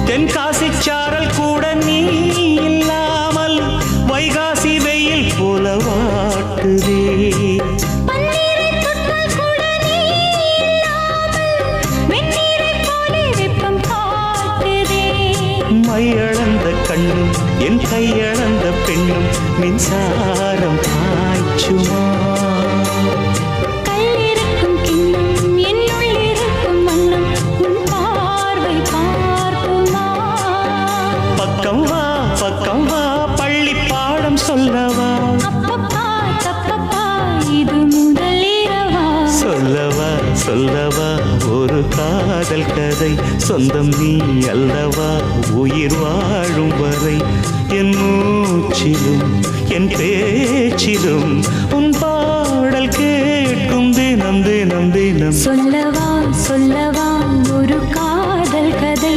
தென்காசி சாரல் கூட நீ இல்லாமல் வைகாசி வெயில் போல வாட்டுதே. மையளந்த கண்ணும் என் கையளந்த பெண்ணும் மின்சாரம் பாய்ச்சுமா. கல்லிருக்கும் கிண்ணம் என்னுள் இருக்கும் வண்ணம் உன் பார்வை பார்க்குமா. பக்கம் வா பள்ளி பாடம் சொல்லவா. அப்பப்பா தப்பப்பா இது முதல் இரவா. சொல்லவா ஒரு காதல் கதை. சொந்தம் நீ அல்லவா உயிர் வாழும் வரை. என் மூச்சிலும் என் பேச்சிலும் உன் பாடல் கேட்கும் தினம் தினம் தினம். சொல்லவா ஒரு காதல் கதை.